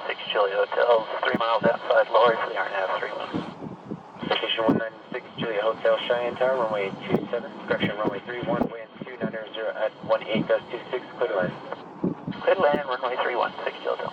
196 Chili Hotel, 3 miles outside Lowry for the RNAV 31. Station 196 Julia Hotel, Cheyenne Tower, runway 27, correction, runway 31, wind 290 at 18.26, clear to land. Clear to land, runway 31, 6 Chili Hotel.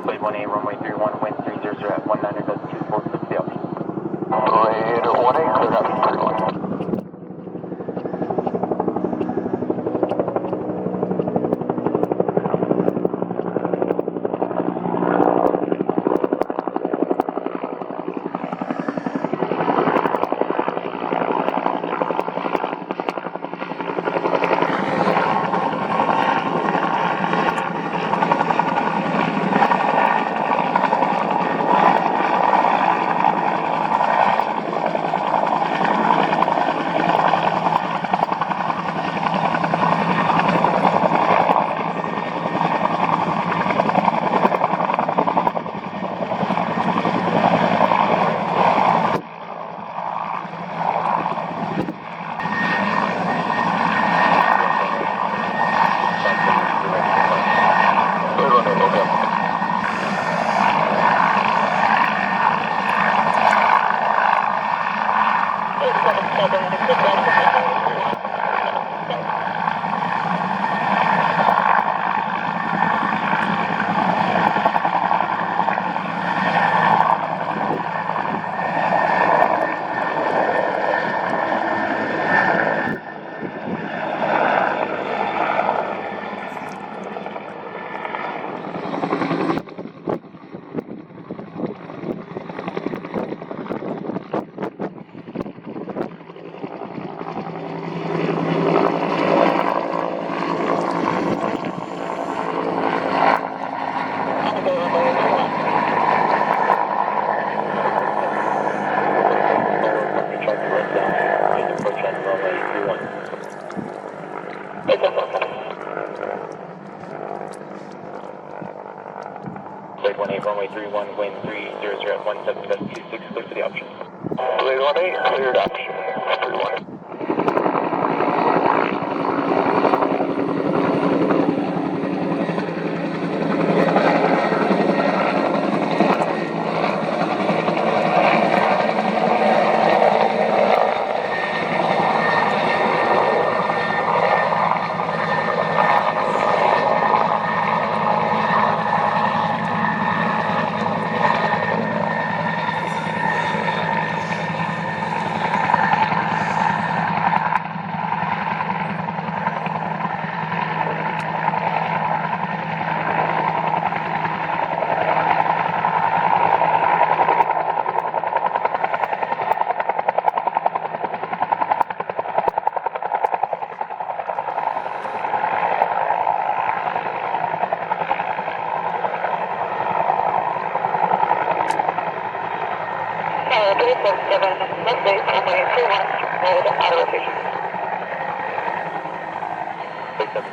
Wave 1A, runway 31, wind 300 at 19.246 Delta. Wave 1A, clear up 31. 18, runway 31, wind 300 at 17.26, clear for the option. Blade 18, cleared option 31.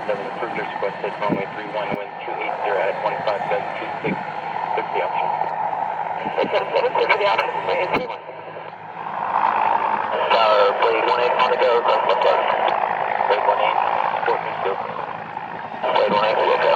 Approved as requested, runway 31, wind 280 at 15.26, clear for the option. 877, clear for the option, Blade 31. Blade 18 on the go, close left up. Blade 18, report me still. Blade 18, we'll go.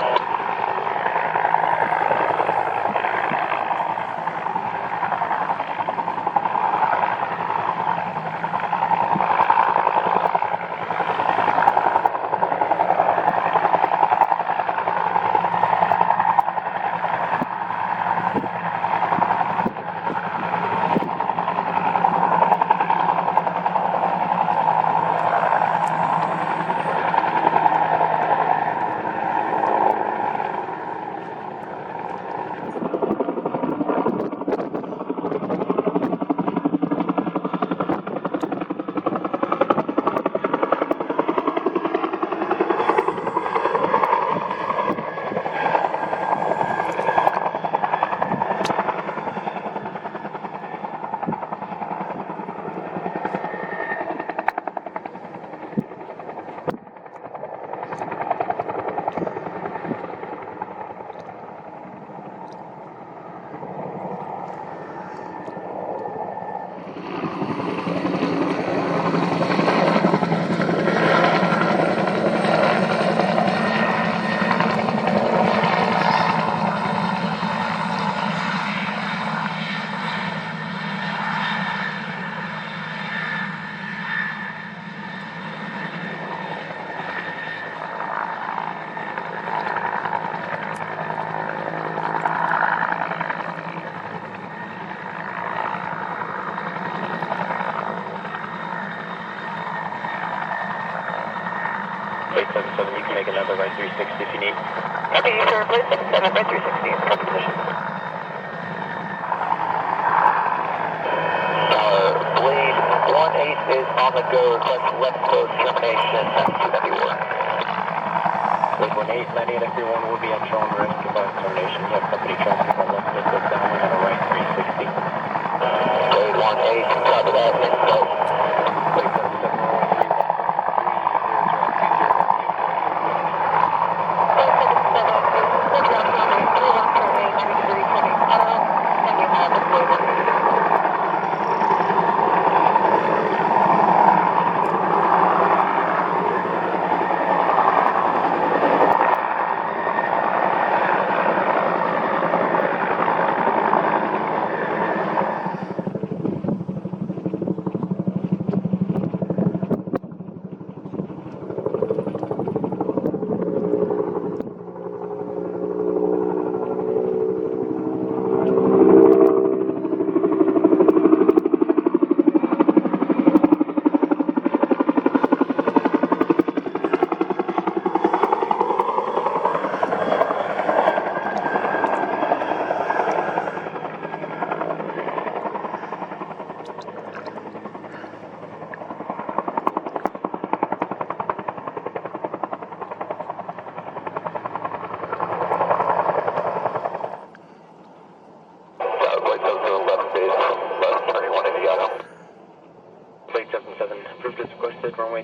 Blade 77, you can make another right 360 if you need. Copy, sir. Blade 77, right 360, copy position. Blade 18 is on the go, request left close termination, that's 2W1. Blade 18, landing at everyone will be at your own risk of termination. You have company traffic on left close downwind on a right 360. Blade 18, copy that, next go. Blade 77, runway 31,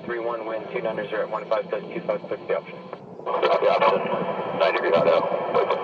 31, wind 290 at 15.25, click the option. Click the option, 9 degree hot out, wait for